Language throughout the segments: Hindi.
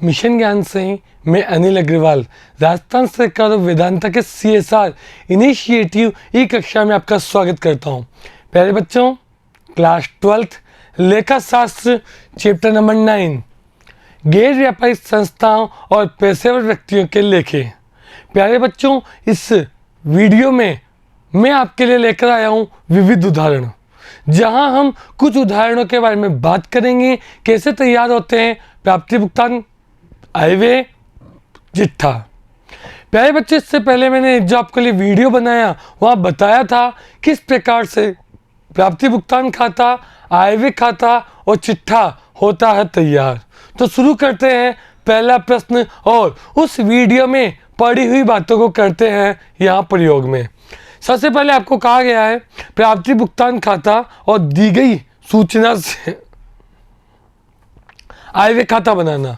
मिशन ज्ञान से मैं अनिल अग्रवाल राजस्थान सरकार और वेदांता के CSR इनिशिएटिव ई कक्षा में आपका स्वागत करता हूं। प्यारे बच्चों, क्लास 12th लेखा शास्त्र चैप्टर नंबर 9 गैर व्यापारिक संस्थाओं और पेशेवर व्यक्तियों के लेखे। प्यारे बच्चों, इस वीडियो में मैं आपके लिए लेकर आया हूं विविध उदाहरण, जहां हम कुछ उदाहरणों के बारे में बात करेंगे, कैसे तैयार होते हैं प्राप्ति भुगतान आयव्यय चिट्ठा। प्यारे बच्चे, इससे पहले मैंने जो आपके लिए वीडियो बनाया वहाँ बताया था किस प्रकार से प्राप्ति भुगतान खाता, आयव्यय खाता और चिट्ठा होता है तैयार। तो शुरू करते हैं पहला प्रश्न और उस वीडियो में पढ़ी हुई बातों को करते हैं यहाँ प्रयोग में। सबसे पहले आपको कहा गया है प्राप्ति भुगतान खाता और दी गई सूचना से आयव्यय खाता बनाना।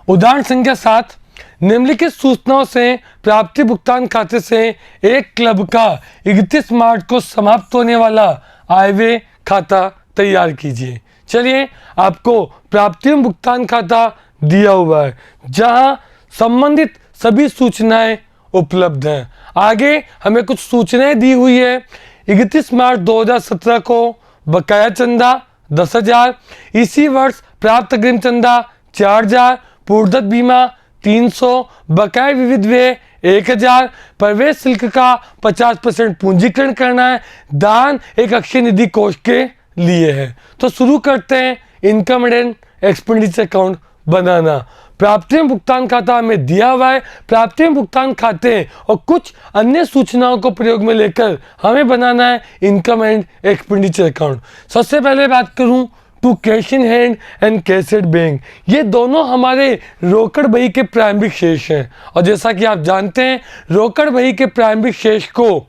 उदाहरण संख्या 7, निम्नलिखित सूचनाओं से प्राप्ति भुगतान खाते से एक क्लब का 31 मार्च को समाप्त होने वाला आयव्यय खाता तैयार कीजिए। चलिए, आपको प्राप्ति भुगतान खाता दिया हुआ है जहां संबंधित सभी सूचनाएं उपलब्ध हैं। आगे हमें कुछ सूचनाएं दी हुई है। 31 मार्च 2017 को बकाया चंदा 10,000, इसी वर्ष प्राप्त अग्रिम चंदा 4,000, पूर्वदत्त बीमा 300, बकाया विविध व्यय 1,000, प्रवेश शुल्क का 50% पूंजीकरण करना है, दान एक अक्षय निधि कोष के लिए है। तो शुरू करते हैं इनकम एंड एक्सपेंडिचर अकाउंट बनाना। प्राप्ति भुगतान खाता हमें दिया हुआ है। प्राप्ति भुगतान खाते और कुछ अन्य सूचनाओं को प्रयोग में लेकर हमें बनाना है इनकम एंड एक्सपेंडिचर अकाउंट। सबसे पहले बात करूं to cash in hand and cash at bank, ये दोनों हमारे रोकड़ बही के प्रारंभिक शेष हैं। और जैसा कि आप जानते हैं, रोकड़ बही के प्रारंभिक शेष को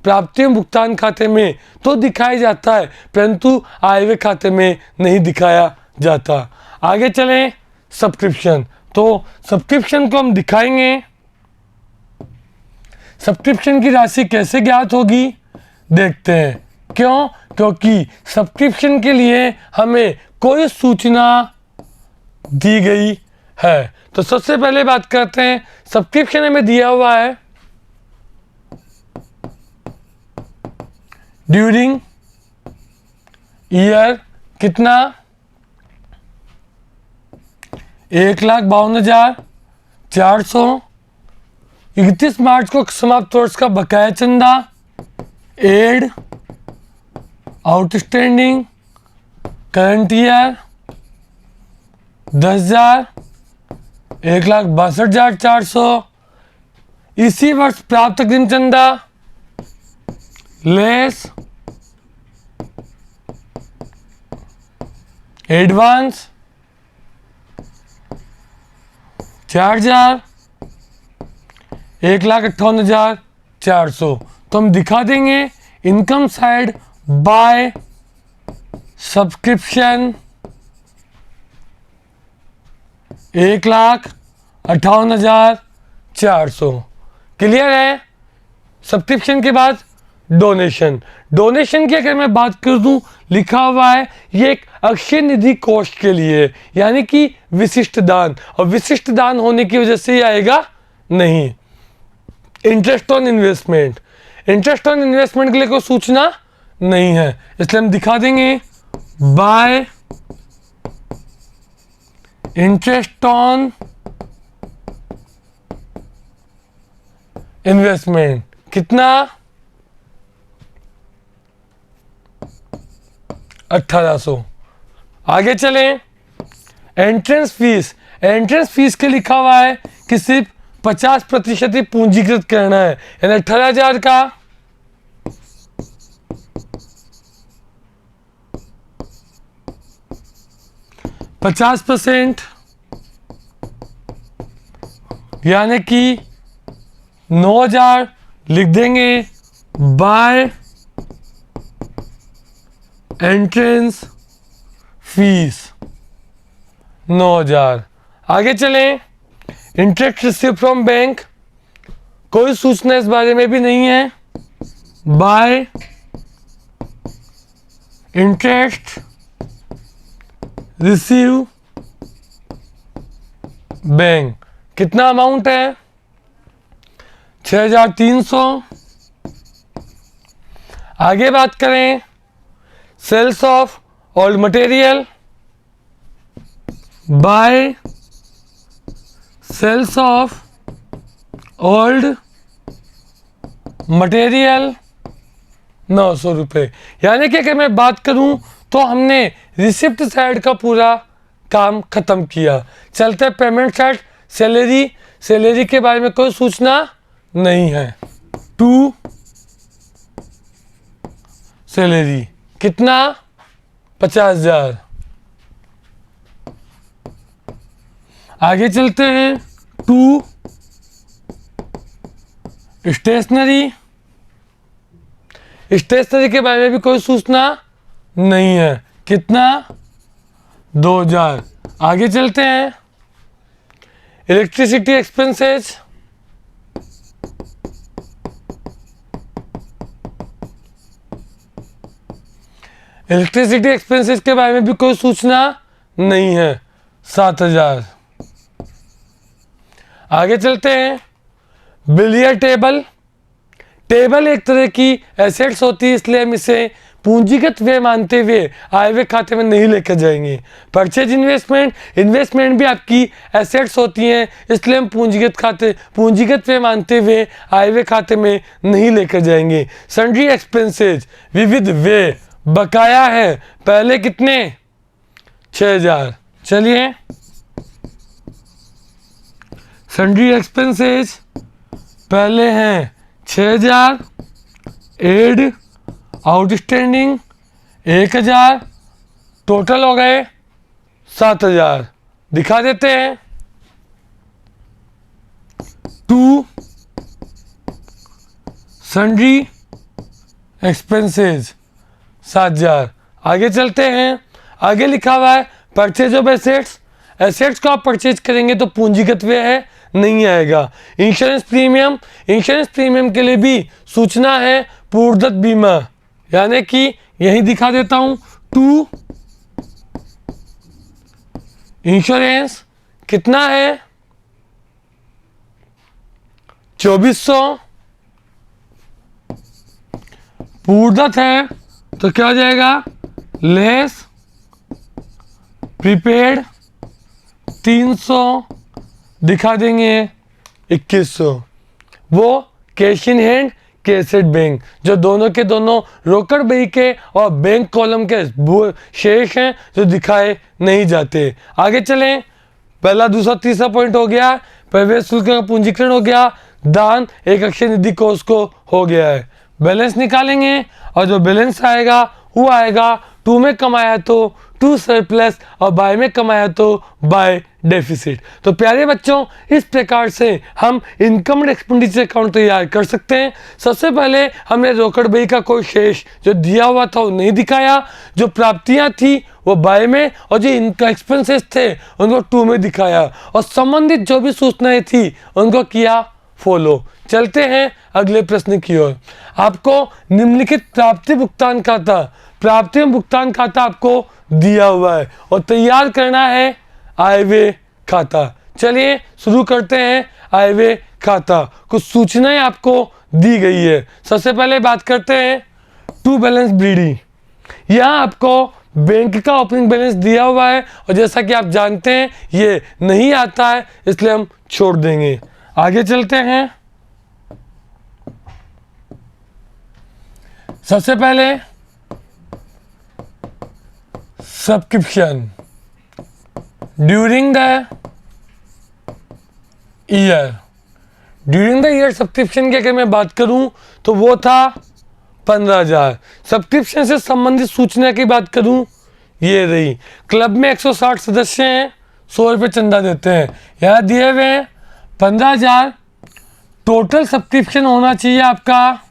प्राप्ति भुगतान खाते में तो दिखाया जाता है, परंतु आयव्यय खाते में नहीं दिखाया जाता। आगे चलें, सब्सक्रिप्शन। तो सब्सक्रिप्शन को हम दिखाएंगे। सब्सक्रिप्शन की राशि कैसे ज्ञात होगी, देखते हैं। क्यों? क्योंकि सब्सक्रिप्शन के लिए हमें कोई सूचना दी गई है। तो सबसे पहले बात करते हैं, सब्सक्रिप्शन हमें दिया हुआ है ड्यूरिंग ईयर कितना, 1,52,400। 31 मार्च को समाप्त वर्ष का बकाया चंदा, एड आउटस्टैंडिंग करंट ईयर 10,000, 1,62,400। इसी वर्ष प्राप्त अग्रिम चंदा लेस एडवांस 4,000, 1,58,400। तो हम दिखा देंगे income side by subscription 1,58,400। Clear है? सब्सक्रिप्शन के बाद डोनेशन। डोनेशन की अगर मैं बात कर दूं, लिखा हुआ है ये एक अक्षय निधि कोष के लिए, यानी कि विशिष्ट दान, और विशिष्ट दान होने की वजह से ये आएगा नहीं। Interest on investment, interest on investment के लिए कोई सूचना नहीं है, इसलिए हम दिखा देंगे बाय इंटरेस्ट ऑन इन्वेस्टमेंट कितना, 1,800। आगे चलें, एंट्रेंस फीस। एंट्रेंस फीस के लिखा हुआ है कि सिर्फ 50% ही पूंजीकृत करना है, यानी 18,000 का 50%, यानी कि 9,000 लिख देंगे बाय एंट्रेंस फीस 9,000। आगे चलें, इंटरेस्ट रिसीव फ्रॉम बैंक, कोई सूचना इस बारे में भी नहीं है। By interest receive bank. कितना अमाउंट है? 6,300। आगे बात करें sales of old material by sales of old material 900 रुपये। यानी कि अगर मैं बात करूं तो हमने रिसिप्ट साइड का पूरा काम खत्म किया। चलते पेमेंट साइड। सैलरी, सैलरी के बारे में कोई सूचना नहीं है। टू सैलरी कितना? 50,000। आगे चलते हैं टू स्टेशनरी। स्टेशनरी के बारे में भी कोई सूचना नहीं है। कितना? 2,000। आगे चलते हैं इलेक्ट्रिसिटी एक्सपेंसेस। इलेक्ट्रिसिटी एक्सपेंसेस के बारे में भी कोई सूचना नहीं है। 7,000। आगे चलते हैं बिलियर टेबल। टेबल एक तरह की एसेट्स होती है, इसलिए हम इसे पूंजीगत व्यय मानते हुए आय व्यय खाते में नहीं लेकर जाएंगे। परचेज इन्वेस्टमेंट, इन्वेस्टमेंट भी आपकी एसेट्स होती हैं, इसलिए हम पूंजीगत व्यय मानते हुए आय व्यय खाते में नहीं लेकर जाएंगे। सन्ड्री एक्सपेंसेज, विविध व्यय बकाया है। पहले कितने? 6,000। चलिए सन्ड्री एक्सपेंसेज पहले हैं 6,000, एड आउटस्टैंडिंग 1,000, टोटल हो गए 7,000। दिखा देते हैं टू सन्ड्री एक्सपेंसेज 7,000। आगे चलते हैं। आगे लिखा हुआ है परचेज ऑफ एसेट्स। एसेट्स को आप परचेज करेंगे तो पूंजीगत व्यय है, नहीं आएगा। इंश्योरेंस प्रीमियम, इंश्योरेंस प्रीमियम के लिए भी सूचना है पूर्वदत्त बीमा, यानी कि यही दिखा देता हूं टू इंश्योरेंस कितना है? 2,400। पूर्वदत्त है तो क्या हो जाएगा? लेस प्रीपेड 300 दिखा देंगे 2,100। वो cash in hand cassette bank, जो दोनों के दोनों रोकड़ बही के और बैंक कॉलम के शेष हैं जो दिखाए नहीं जाते। आगे चलें। पहला, दूसरा, तीसरा पॉइंट हो गया। प्रवेश शुल्क का पूंजीकरण हो गया। दान एक अक्षय निधि कोष को हो गया है। बैलेंस निकालेंगे और जो बैलेंस आएगा वो आएगा टू में कमाया तो टू सरप्लस और बाय में कमाया तो बाय डेफिसिट। तो प्यारे बच्चों, इस प्रकार से हम इनकम एंड एक्सपेंडिचर अकाउंट तैयार कर सकते हैं। सबसे पहले हमने रोकड़ बही का कोई शेष जो दिया हुआ था वो नहीं दिखाया, जो प्राप्तियां थी वो बाय में और जो इनका एक्सपेंसेस थे उनको टू में दिखाया, और संबंधित जो भी सूचनाएं थी उनको किया फॉलो। चलते हैं अगले प्रश्न की ओर। आपको निम्नलिखित प्राप्ति भुगतान खाता आपको दिया हुआ है और तैयार करना है आय व्यय खाता। चलिए शुरू करते हैं आय व्यय खाता। कुछ सूचनाएं आपको दी गई है। सबसे पहले बात करते हैं टू बैलेंस बीडी। यहाँ आपको बैंक का ओपनिंग बैलेंस दिया हुआ है और जैसा कि आप जानते हैं ये नहीं आता है, इसलिए हम छोड़ देंगे। आगे चलते हैं। सबसे पहले subscription during the year. During the year subscription की अगर मैं बात करूं तो वो था 15,000। सब्सक्रिप्शन से संबंधित सूचना की बात करूं, ये रही। क्लब में 160 सदस्य हैं, 100 रुपये चंदा देते हैं। यहाँ दिए हुए हैं 15,000। टोटल सब्सक्रिप्शन होना चाहिए आपका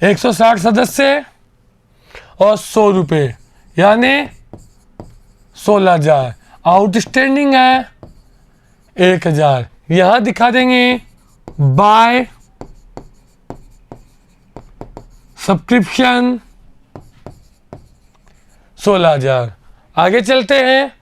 160 सदस्य और 100 रुपये, यानी 16,000। आउटस्टैंडिंग है 1,000। यहां दिखा देंगे बाय सब्सक्रिप्शन 16,000। आगे चलते हैं।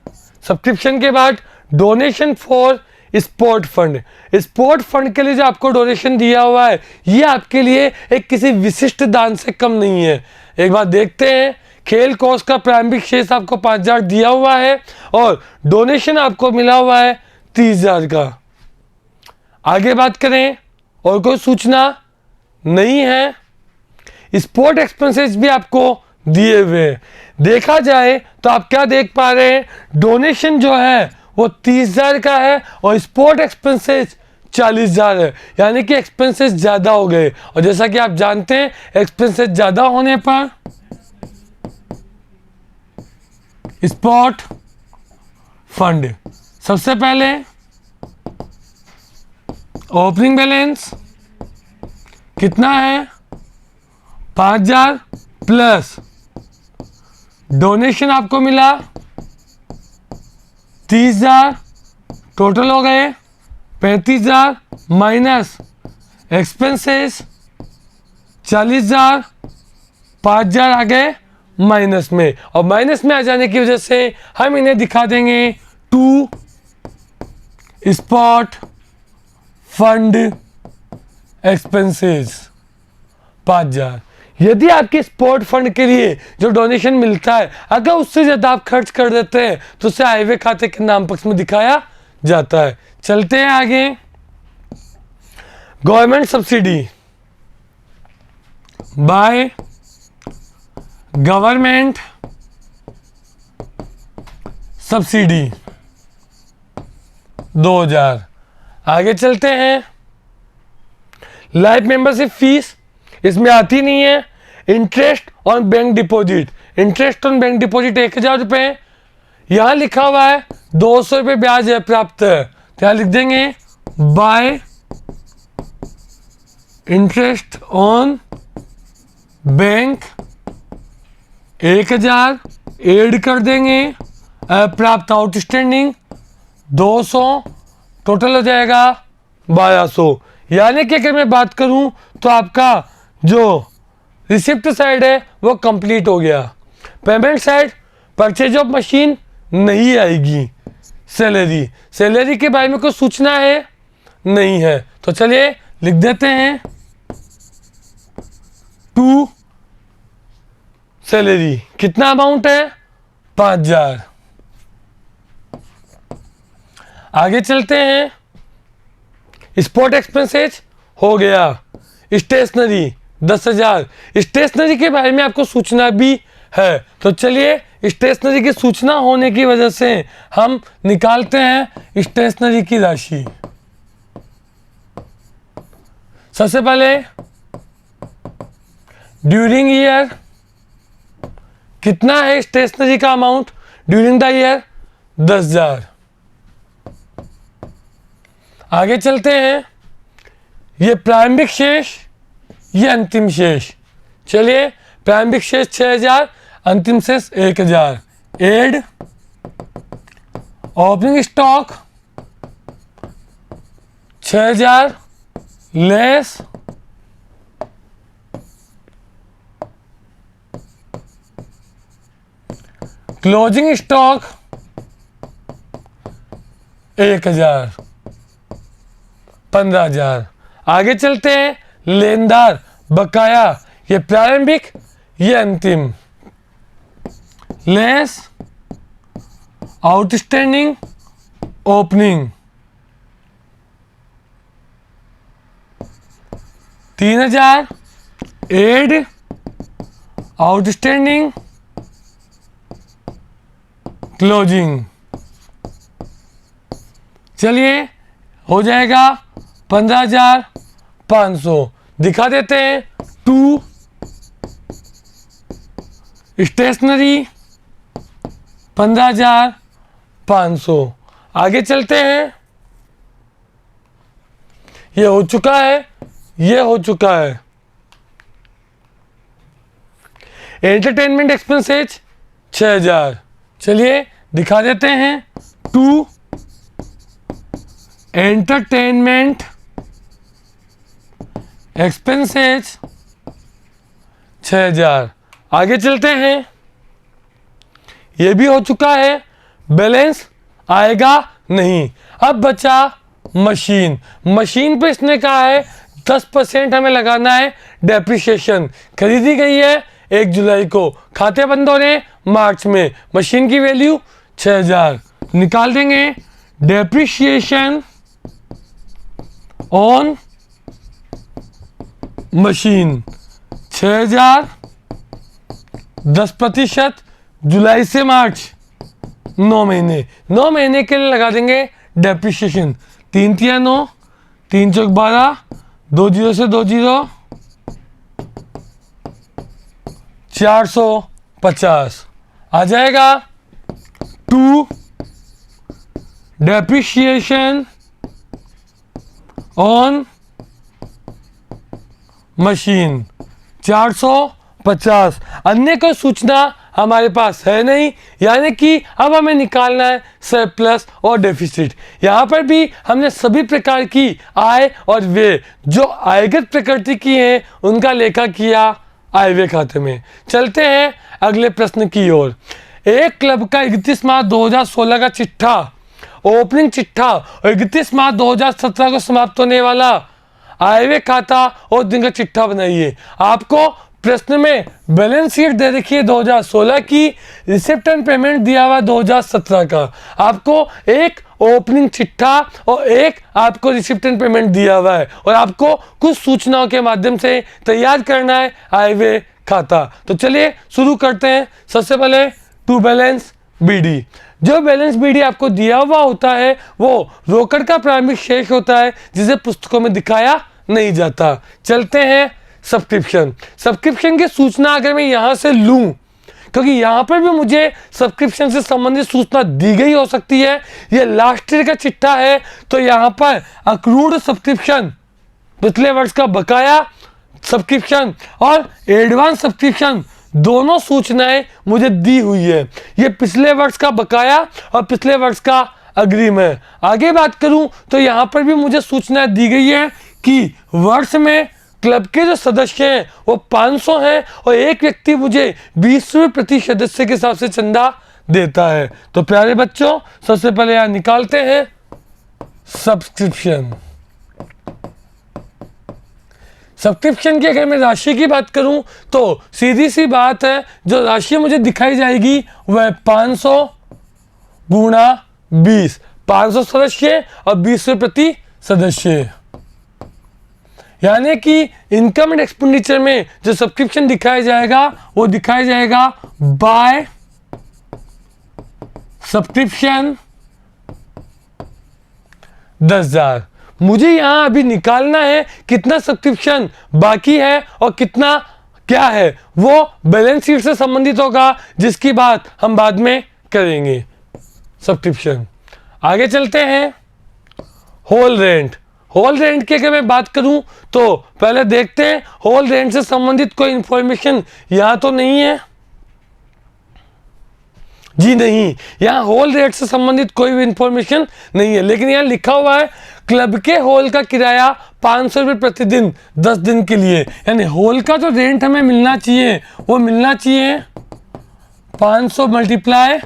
सब्सक्रिप्शन के बाद donation for sport fund. Sport fund के लिए जो आपको डोनेशन दिया हुआ है ये आपके लिए एक किसी विशिष्ट दान से कम नहीं है। एक बार देखते हैं। खेल कोष का प्रारंभिक शेष आपको 5,000 दिया हुआ है और डोनेशन आपको मिला हुआ है 30,000 का। आगे बात करें और कोई सूचना नहीं है। स्पोर्ट एक्सपेंसेस भी आपको दिए हुए हैं। देखा जाए तो आप क्या देख पा रहे हैं, डोनेशन जो है वो 30,000 का है और स्पोर्ट एक्सपेंसेस 40,000 है, यानी कि एक्सपेंसेस ज़्यादा हो गए। और जैसा कि आप जानते हैं एक्सपेंसेस ज़्यादा होने पर स्पोर्ट फंड सबसे पहले ओपनिंग बैलेंस कितना है 5,000 प्लस डोनेशन आपको मिला 30,000, टोटल हो गए 35,000 माइनस एक्सपेंसेस 40,000, 5,000 आ गए माइनस में। और माइनस में आ जाने की वजह से हम इन्हें दिखा देंगे टू स्पॉट फंड एक्सपेंसेस 5,000। यदि आपके स्पोर्ट फंड के लिए जो डोनेशन मिलता है अगर उससे ज़्यादा आप खर्च कर देते हैं तो उसे आयव्यय खाते के नाम पक्ष में दिखाया जाता है। चलते हैं आगे। Government subsidy by government subsidy 2,000। आगे चलते हैं। लाइफ मेंबरशिप फीस इसमें आती नहीं है। Interest on bank deposit, interest on bank deposit 1,000 रुपये। यहां लिखा हुआ है 200 रुपये ब्याज है प्राप्त है, तो यहां लिख देंगे bye interest on bank 1,000 add कर देंगे प्राप्त आउटस्टैंडिंग 200, टोटल हो जाएगा 1,200। यानी कि अगर मैं बात करूं तो आपका जो रिसिप्ट साइड है वो कंप्लीट हो गया। Payment side purchase of machine नहीं आएगी। सैलरी के बारे में कोई सूचना है नहीं है, तो चलिए लिख देते हैं टू सैलरी। कितना अमाउंट है 5,000। आगे चलते हैं। स्पोर्ट एक्सपेंसेस हो गया। स्टेशनरी 10,000। स्टेशनरी के बारे में आपको सूचना भी है, तो चलिए स्टेशनरी की सूचना होने की वजह से हम निकालते हैं स्टेशनरी की राशि। सबसे पहले ड्यूरिंग ईयर कितना है स्टेशनरी का अमाउंट ड्यूरिंग द ईयर 10,000। आगे चलते हैं। ये प्रारंभिक शेष ये अंतिम शेष। चलिए प्रारंभिक शेष 6,000, अंतिम शेष 1,000। Add opening stock 6,000 less closing stock 1,000, 15,000। आगे चलते हैं। लेनदार बकाया ये प्रारंभिक ये अंतिम less outstanding opening 3,000 add outstanding closing. चलिए हो जाएगा 15,500। दिखा देते हैं टू स्टेशनरी 15,500। आगे चलते हैं। ये हो चुका है, ये हो चुका है। Entertainment expenses 6,000। चलिए दिखा देते हैं टू एंटरटेनमेंट एक्सपेंसेज 6,000। आगे चलते हैं। ये भी हो चुका है, बैलेंस आएगा नहीं। अब बचा मशीन। मशीन पे इसने कहा है 10% हमें लगाना है डेप्रिसिएशन। खरीदी गई है 1 जुलाई को, खाते बंद हो रहे हैं मार्च में, मशीन की वैल्यू 6000। निकाल देंगे डेप्रिसिएशन ऑन मशीन 6000, 10%, जुलाई से मार्च 9 महीने, 9 महीने के लिए लगा देंगे डेप्रिसिएशन। 3 तिया 9, 3 चौक 12, 2 जीरो से 2 जीरो, 450 आ जाएगा। To depreciation on machine 450। अन्य कोई सूचना हमारे पास है नहीं, यानी कि अब हमें निकालना है सरप्लस और डेफिसिट। यहाँ पर भी हमने सभी प्रकार की आय और व्यय जो आयगत प्रकृति की हैं उनका लेखा किया आय व्यय खाते में। चलते हैं अगले प्रश्न की ओर। एक क्लब का 31 मार्च 2016 का चिट्ठा, ओपनिंग चिट्ठा और 31 मार्च 2017 को समाप्त होने वाला आय व्यय खाता और दिन का चिट्ठा बनाइए। आपको प्रश्न में बैलेंस शीट दे रखी है 2016 की, रिसिप्ट एंड पेमेंट दिया हुआ 2017 का। आपको एक ओपनिंग चिट्ठा और एक आपको रिसिप्ट एंड पेमेंट दिया हुआ है और आपको कुछ सूचनाओं के माध्यम से तैयार करना है आय व्यय खाता। तो चलिए शुरू करते हैं। सबसे पहले टू बैलेंस बीडी। जो बैलेंस बीडी आपको दिया हुआ होता है वो रोकड़ का प्रारंभिक शेष होता है जिसे पुस्तकों में दिखाया नहीं जाता। चलते हैं सब्सक्रिप्शन। सब्सक्रिप्शन की सूचना अगर मैं यहां से लूं, क्योंकि यहां पर भी मुझे सब्सक्रिप्शन से संबंधित सूचना दी गई हो सकती है, ये लास्ट ईयर का चिट्ठा है तो यहां पर अक्रूड सब्सक्रिप्शन, पिछले वर्ष का बकाया सब्सक्रिप्शन और एडवांस सब्सक्रिप्शन दोनों सूचनाएं मुझे दी हुई है। ये पिछले वर्ष का बकाया और पिछले वर्ष का अग्रिम है। आगे बात करूं तो यहां पर भी मुझे सूचनाएं दी गई है कि वर्ष में क्लब के जो सदस्य हैं वो 500 हैं और एक व्यक्ति मुझे 20 रुपये प्रति सदस्य के हिसाब से चंदा देता है। तो प्यारे बच्चों, सबसे पहले यहां निकालते हैं सब्सक्रिप्शन। सब्सक्रिप्शन की अगर मैं राशि की बात करूं तो सीधी सी बात है, जो राशि मुझे दिखाई जाएगी वह 500 गुणा 20, 500 सदस्य और 20 रुपये प्रति सदस्य, यानी कि इनकम एंड एक्सपेंडिचर में जो सब्सक्रिप्शन दिखाया जाएगा वो दिखाया जाएगा बाय सब्सक्रिप्शन 10,000। मुझे यहां अभी निकालना है कितना सब्सक्रिप्शन बाकी है और कितना क्या है, वो बैलेंस शीट से संबंधित होगा जिसकी बात हम बाद में करेंगे। सब्सक्रिप्शन आगे चलते हैं। Whole rent. होल रेंट की अगर मैं बात करूं तो पहले देखते हैं होल रेंट से संबंधित कोई इंफॉर्मेशन यहां तो नहीं है जी, नहीं, यहां होल रेट से संबंधित कोई भी इंफॉर्मेशन नहीं है, लेकिन यहां लिखा हुआ है क्लब के हॉल का किराया 500 रुपये प्रतिदिन 10 दिन के लिए, यानी हॉल का जो रेंट हमें मिलना चाहिए वो मिलना चाहिए 500 मल्टीप्लाई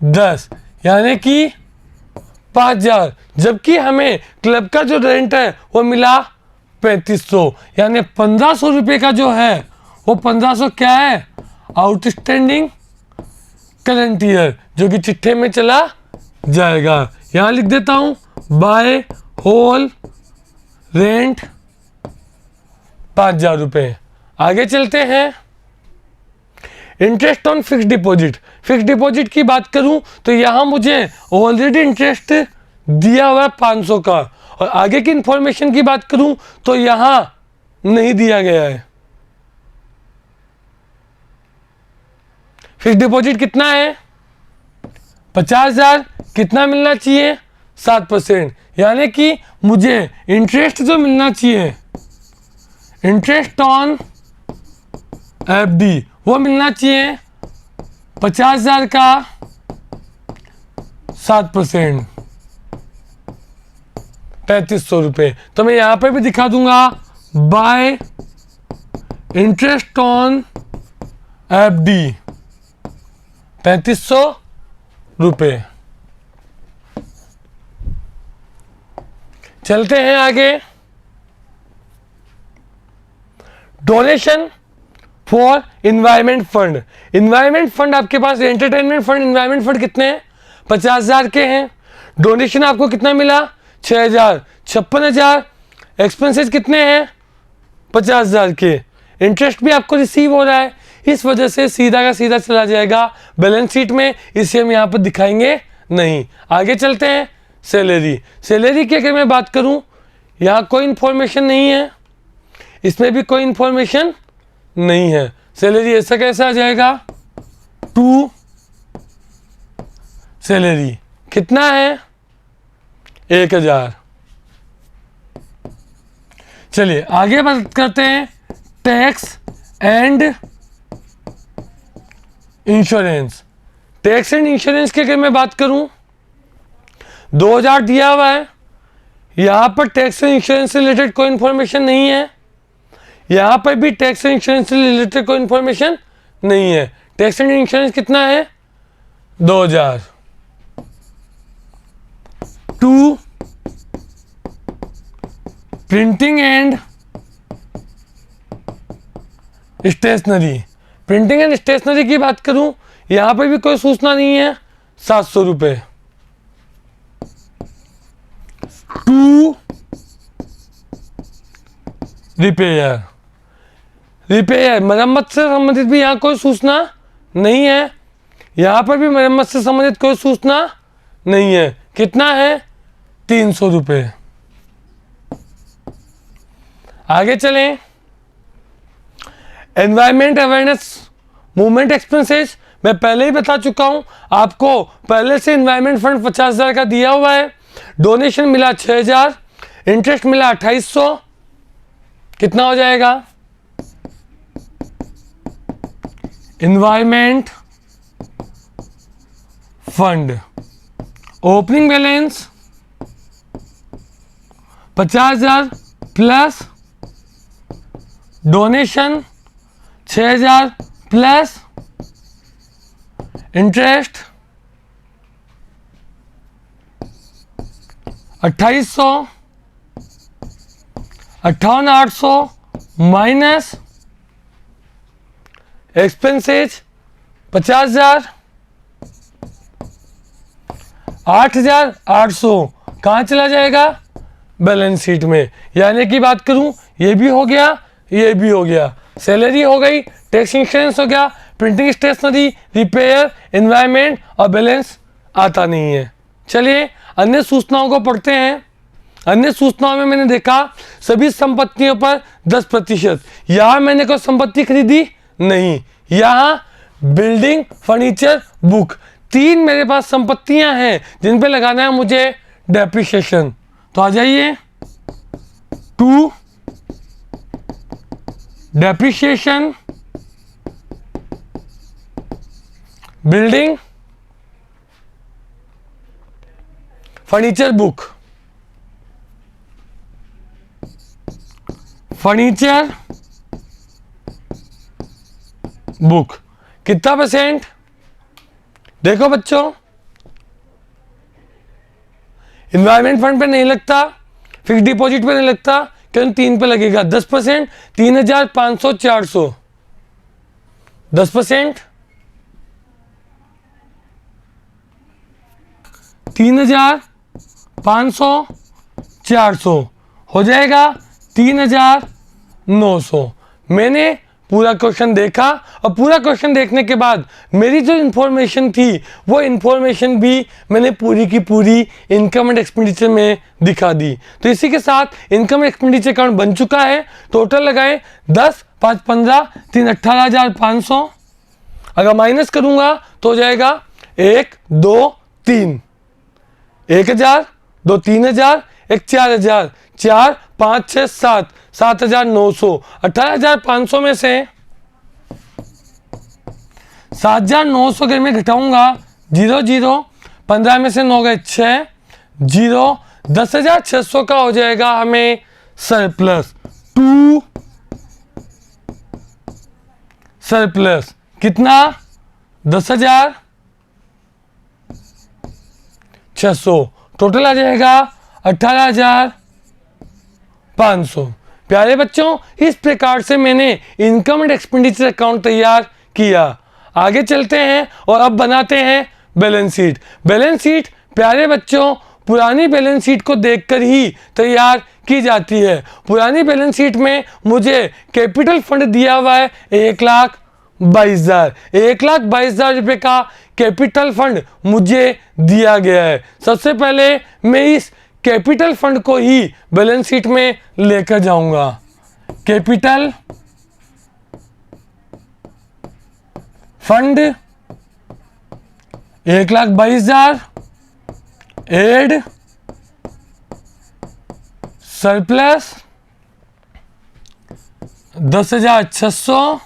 10, यानी कि 5000, जबकि हमें क्लब का जो रेंट है वो मिला 3500, यानी 1500 रुपये का जो है वो 1500 क्या है, आउटस्टैंडिंग करंट ईयर, जो कि चिट्ठे में चला जाएगा। यहां लिख देता हूं बाय होल रेंट 5000 रुपये। आगे चलते हैं। Interest on fix deposit. Fix deposit की बात करूं तो यहां मुझे ऑलरेडी इंटरेस्ट दिया हुआ है 500 का, और आगे की इंफॉर्मेशन की बात करूं तो यहां नहीं दिया गया है। फिक्स डिपॉजिट कितना है 50,000, कितना मिलना चाहिए 7%, यानी कि मुझे इंटरेस्ट जो मिलना चाहिए इंटरेस्ट ऑन एफडी वो मिलना चाहिए 50,000 का 7%, 3500 रुपये। तो मैं यहां पे भी दिखा दूंगा बाय इंटरेस्ट ऑन एफडी 3500 रुपये। चलते हैं आगे। Donation for environment fund. Environment fund आपके पास, एंटरटेनमेंट फंड, इन्वायरमेंट फंड कितने हैं? 50,000 के हैं। डोनेशन आपको कितना मिला? 6,000। 56,000। एक्सपेंसेस कितने हैं? 50,000 के। इंटरेस्ट भी आपको रिसीव हो रहा है, इस वजह से सीधा का सीधा चला जाएगा बैलेंस शीट में, इसे हम यहाँ पर दिखाएंगे नहीं। आगे चलते हैं। सैलरी। सैलरी की अगर मैं बात करूँ, यहाँ कोई इंफॉर्मेशन नहीं है, इसमें भी कोई इंफॉर्मेशन नहीं है। सैलरी ऐसा कैसे आ जाएगा? टू सैलरी कितना है? 1,000। चलिए आगे बात करते हैं tax and insurance. Tax and insurance की अगर मैं बात करूं, 2,000 दिया हुआ है। यहां पर टैक्स एंड इंश्योरेंस से रिलेटेड कोई इंफॉर्मेशन नहीं है, यहां पर भी टैक्स एंड इंश्योरेंस से रिलेटेड कोई इंफॉर्मेशन नहीं है। टैक्स एंड इंश्योरेंस कितना है? 2,000। To printing and stationery. Printing and stationery की बात करूं, यहां पर भी कोई सूचना नहीं है। 700 रुपये। To repair. रिपेयर मरम्मत से संबंधित भी यहां कोई सूचना नहीं है, यहां पर भी मरम्मत से संबंधित कोई सूचना नहीं है। कितना है? 300 रुपये। आगे चलें। एनवायरमेंट अवेयरनेस मूवमेंट एक्सपेंसेस मैं पहले ही बता चुका हूं आपको, पहले से एनवायरमेंट फंड 50,000 का दिया हुआ है। डोनेशन मिला 6,000, इंटरेस्ट मिला 2,800। कितना हो जाएगा? Environment fund opening balance 50,000 plus donation 6,000 plus interest 2,800, 58,800 minus expenses 50,000, 8,800 कहाँ चला जाएगा? बैलेंस शीट में। यानी कि बात करूं, ये भी हो गया, ये भी हो गया। सैलरी हो गई, टैक्स इंश्योरेंस हो गया, प्रिंटिंग स्टेशनरी, रिपेयर, एनवायरमेंट और बैलेंस आता नहीं है। चलिए अन्य सूचनाओं को पढ़ते हैं। अन्य सूचनाओं में मैंने देखा सभी संपत्तियों पर 10%। यहां मैंने कोई संपत्ति खरीदी नहीं। यहां बिल्डिंग, फर्नीचर, बुक, 3 मेरे पास संपत्तियां हैं जिन पे लगाना है मुझे डेप्रिसिएशन। तो आ जाइए। To depreciation, building, furniture, book. Furniture, book कितना परसेंट? देखो बच्चों, इन्वायरमेंट फंड पे नहीं लगता, फिक्स डिपॉजिट पे नहीं लगता, क्यों? 3 पे लगेगा। 10%, 3,500, 400। 10%, 3,500, 400 हो जाएगा 3,900। मैंने पूरा क्वेश्चन देखा और पूरा क्वेश्चन देखने के बाद मेरी जो इन्फॉर्मेशन थी वो इन्फॉर्मेशन भी मैंने पूरी की पूरी इनकम एंड एक्सपेंडिचर में दिखा दी। तो इसी के साथ इनकम एंड एक्सपेंडिचर अकाउंट बन चुका है। टोटल लगाए 10, 5, 15, 3, 18,500। अगर माइनस करूंगा तो हो जाएगा 1, 2, 3, 1,000, 2, 3,000, 1, 4,000, 4, 5, 6, 7, 7,900। 18,500 में से 7,900 अगर मैं घटाऊंगा 0, 0, 15 में से 9 गए 6, 0, 10,600 का हो जाएगा हमें सरप्लस। टू सरप्लस कितना? 10,000 600, टोटल आ जाएगा 18,500। प्यारे बच्चों, इस प्रकार से मैंने इनकम एंड एक्सपेंडिचर अकाउंट तैयार किया। आगे चलते हैं और अब बनाते हैं बैलेंस शीट। बैलेंस शीट प्यारे बच्चों पुरानी बैलेंस शीट को देखकर ही तैयार की जाती है। पुरानी बैलेंस शीट में मुझे कैपिटल फंड दिया हुआ है 1,22,000। 1,22,000 रुपये का कैपिटल फंड मुझे दिया गया है। सबसे पहले मैं इस कैपिटल फंड को ही बैलेंस शीट में लेकर जाऊंगा। Capital fund 1,22,000 add surplus 10,600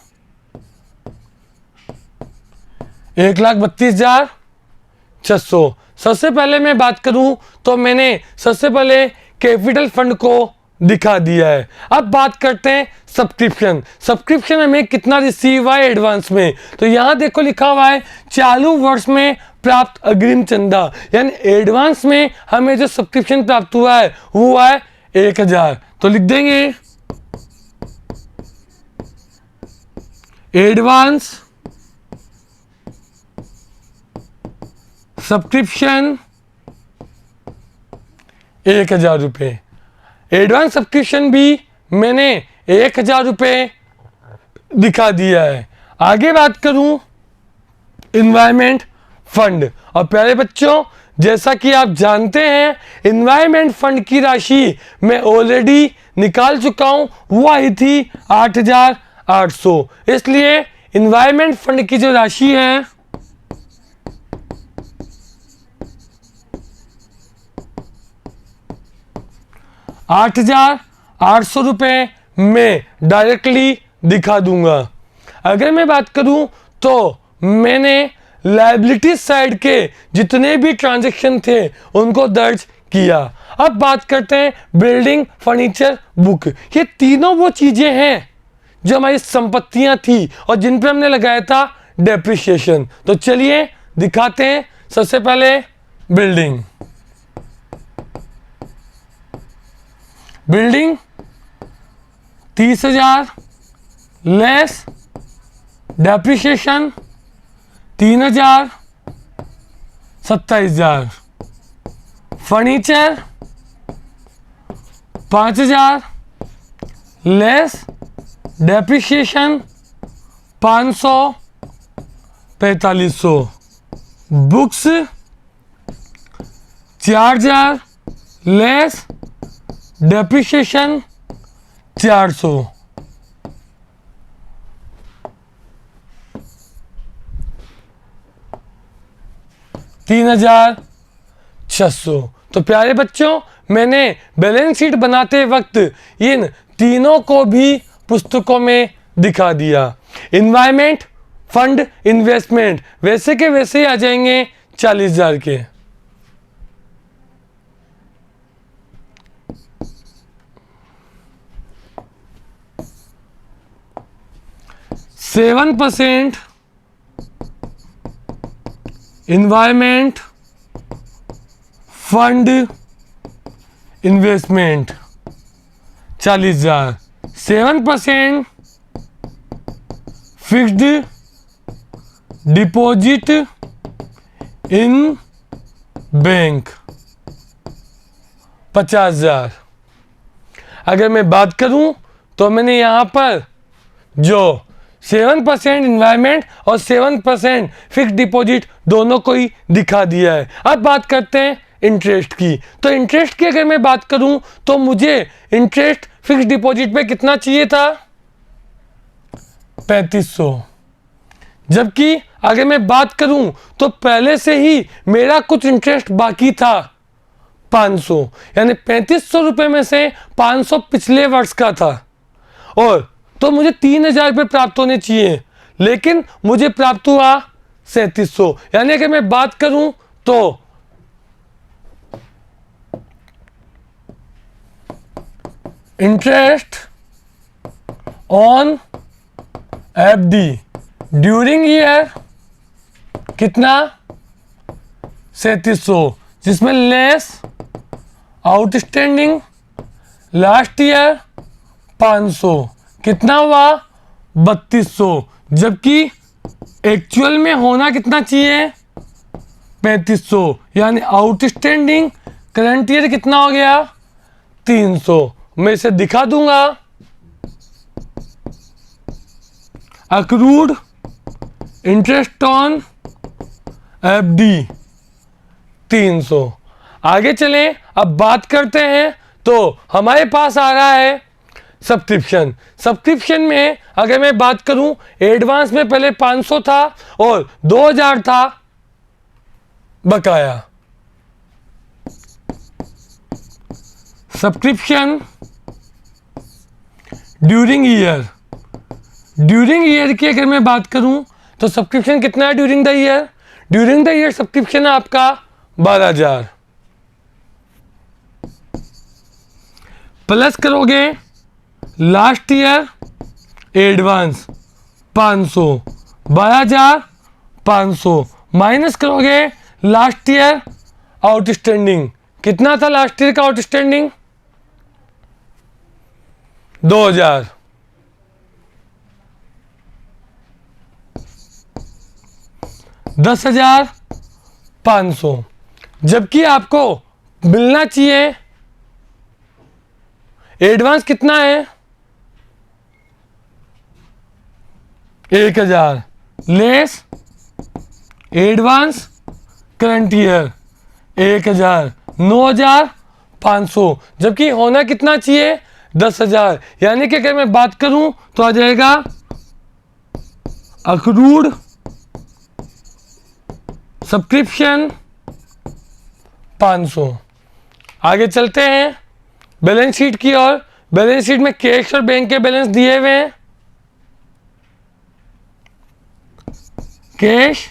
1,32,600। सबसे पहले मैं बात करूं तो मैंने सबसे पहले कैपिटल फंड को दिखा दिया है। अब बात करते हैं सब्सक्रिप्शन। सब्सक्रिप्शन हमें कितना रिसीव हुआ है एडवांस में, तो यहां देखो लिखा हुआ है चालू वर्ष में प्राप्त अग्रिम चंदा, यानी एडवांस में हमें जो सब्सक्रिप्शन प्राप्त हुआ है वो हुआ है 1,000। तो लिख देंगे एडवांस सब्सक्रिप्शन 1,000 रुपये। एडवांस सब्सक्रिप्शन भी मैंने 1,000 रुपये दिखा दिया है। आगे बात करूं इन्वायरमेंट फंड। और प्यारे बच्चों जैसा कि आप जानते हैं इन्वायरमेंट फंड की राशि मैं ऑलरेडी निकाल चुका हूं, वो आई थी 8,800। इसलिए इन्वायरमेंट फंड की जो राशि है 8,800 रुपये में डायरेक्टली दिखा दूंगा। अगर मैं बात करूं तो मैंने लायबिलिटी साइड के जितने भी ट्रांजैक्शन थे उनको दर्ज किया। अब बात करते हैं बिल्डिंग फर्नीचर बुक। ये तीनों वो चीजें हैं जो हमारी संपत्तियां थी और जिन पर हमने लगाया था डेप्रिसिएशन। तो चलिए दिखाते हैं। सबसे पहले building 30,000 less depreciation 3,000 27,000। Furniture 5,000 less depreciation 500 4500। Books 4,000 less depreciation 400। $3,600। तो प्यारे बच्चों मैंने बैलेंस शीट बनाते वक्त इन तीनों को भी पुस्तकों में दिखा दिया। इन्वायरमेंट फंड इन्वेस्टमेंट वैसे के वैसे ही आ जाएंगे 40,000 के। Seven % environment fund investment 40,000। 7% fixed deposit in bank 50,000। अगर मैं बात करूं तो मैंने यहां पर जो 7% इन्वायरमेंट और 7% फिक्स डिपॉजिट दोनों को ही दिखा दिया है। अब बात करते हैं इंटरेस्ट की। तो इंटरेस्ट की अगर मैं बात करूं तो मुझे इंटरेस्ट फिक्स डिपॉजिट पे कितना चाहिए था 3,500। जबकि अगर मैं बात करूं तो पहले से ही मेरा कुछ इंटरेस्ट बाकी था 500, यानी 3,500 रुपये में से 500 पिछले वर्ष का था और तो मुझे 3,000 रुपये प्राप्त होने चाहिए, लेकिन मुझे प्राप्त हुआ 3,700। यानी अगर मैं बात करूं तो interest on FD during year कितना 3,700, जिसमें लेस आउटस्टैंडिंग लास्ट ईयर 500, कितना हुआ 3200, जबकि एक्चुअल में होना कितना चाहिए 3500, यानी आउटस्टैंडिंग करंट ईयर कितना हो गया 300। मैं इसे दिखा दूंगा, अक्रूड इंटरेस्ट ऑन एफडी 300। आगे चलें, अब बात करते हैं। तो हमारे पास आ रहा है सब्सक्रिप्शन। सब्सक्रिप्शन में अगर मैं बात करूं, एडवांस में पहले 500 था और 2000 था बकाया। Subscription during year, during year की अगर मैं बात करूं तो सब्सक्रिप्शन कितना है during the year? During the year subscription है आपका 12,000, प्लस करोगे लास्ट ईयर एडवांस 500, 12,500, माइनस करोगे लास्ट ईयर आउटस्टैंडिंग, कितना था लास्ट ईयर का आउटस्टैंडिंग 2,000, $10,500, जबकि आपको मिलना चाहिए एडवांस कितना है 1,000 लेस एडवांस करंट ईयर 1,000, 9,500, जबकि होना कितना चाहिए 10,000। यानी कि अगर मैं बात करूं तो आ जाएगा अक्रूड सब्सक्रिप्शन 500। आगे चलते हैं बैलेंस शीट की ओर। बैलेंस शीट में कैश और बैंक के बैलेंस दिए हुए हैं। कैश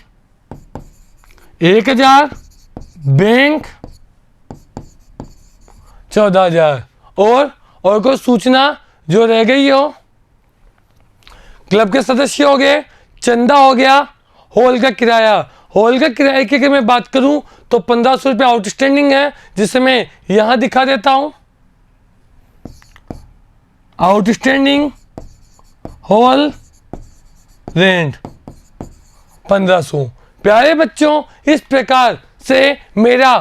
1,000, बैंक 14,000, और कोई सूचना जो रह गई हो, क्लब के सदस्य हो गए, चंदा हो गया, हॉल का किराया। हॉल का किराए की अगर मैं बात करूं तो 1,500 रुपये आउटस्टैंडिंग है, जिसे मैं यहां दिखा देता हूं। Outstanding hall rent 1,500। प्यारे बच्चों, इस प्रकार से मेरा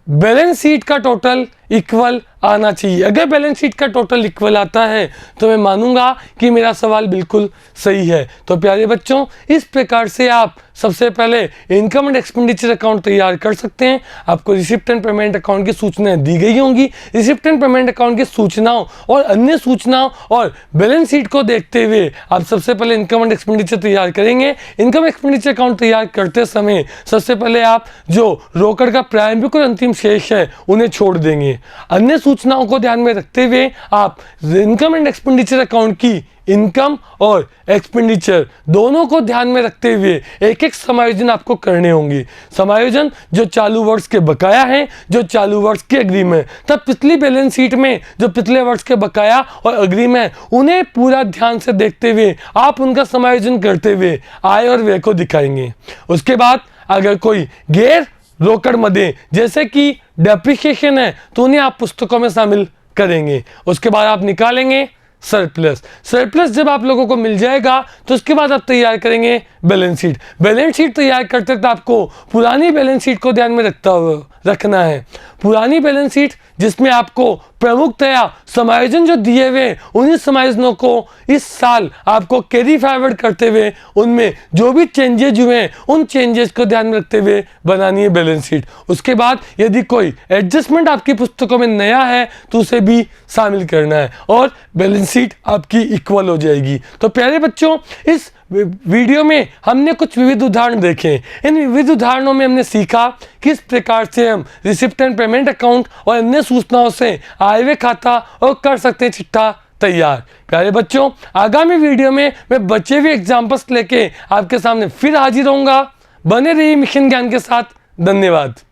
बैलेंस शीट का टोटल इक्वल आना चाहिए। अगर बैलेंस शीट का टोटल इक्वल आता है तो मैं मानूंगा कि मेरा सवाल बिल्कुल सही है। तो प्यारे बच्चों, इस प्रकार से आप सबसे पहले इनकम एंड एक्सपेंडिचर अकाउंट तैयार कर सकते हैं। आपको रिसिप्ट एंड पेमेंट अकाउंट की सूचनाएं दी गई होंगी। रिसिप्ट एंड पेमेंट अकाउंट की सूचनाओं और अन्य सूचनाओं और बैलेंस शीट को देखते हुए आप सबसे पहले इनकम एंड एक्सपेंडिचर तैयार करेंगे। इनकम एक्सपेंडिचर अकाउंट तैयार करते समय सबसे पहले आप जो रोकड़ का प्रारंभिक और अंतिम शेष है उन्हें छोड़ देंगे। अन्य सूचनाओं को ध्यान में रखते हुए आप इनकम एंड एक्सपेंडिचर अकाउंट की इनकम और एक्सपेंडिचर दोनों को ध्यान में रखते हुए एक एक समायोजन आपको करने होंगे। समायोजन जो चालू वर्ष के बकाया हैं, जो चालू वर्ष के अग्रिम है, तब पिछली बैलेंस शीट में जो पिछले वर्ष के बकाया और अग्रिम है उन्हें पूरा ध्यान से देखते हुए आप उनका समायोजन करते हुए आय और व्यय को दिखाएंगे। उसके बाद अगर कोई गैर रोकड़ मदें जैसे कि डेप्रिसिएशन है तो उन्हें आप पुस्तकों में शामिल करेंगे। उसके बाद आप निकालेंगे सरप्लस। सरप्लस जब आप लोगों को मिल जाएगा तो उसके बाद आप तैयार करेंगे बैलेंस शीट। बैलेंस शीट तैयार करते वक्त आपको पुरानी बैलेंस शीट को ध्यान में रखना है। पुरानी बैलेंस शीट जिसमें आपको प्रमुखतया समायोजन जो दिए हुए उन्हीं समायोजनों को इस साल आपको कैरी फॉरवर्ड करते हुए उनमें जो भी चेंजेज हुए हैं उन चेंजेस को ध्यान में रखते हुए बनानी है बैलेंस शीट। उसके बाद यदि कोई एडजस्टमेंट आपकी पुस्तकों में नया है तो उसे भी शामिल करना है और बैलेंस शीट आपकी इक्वल हो जाएगी। तो प्यारे बच्चों, इस वीडियो में हमने कुछ विविध उदाहरण देखे। इन विविध उदाहरणों में हमने सीखा किस प्रकार से हम रिसिप्ट एंड पेमेंट अकाउंट और अन्य सूचनाओं से आय व्यय खाता और कर सकते हैं चिट्ठा तैयार। प्यारे बच्चों, आगामी वीडियो में मैं बचे हुए एग्जाम्पल्स लेके आपके सामने फिर हाजिर होऊंगा। बने रहिए मिशन ज्ञान के साथ। धन्यवाद।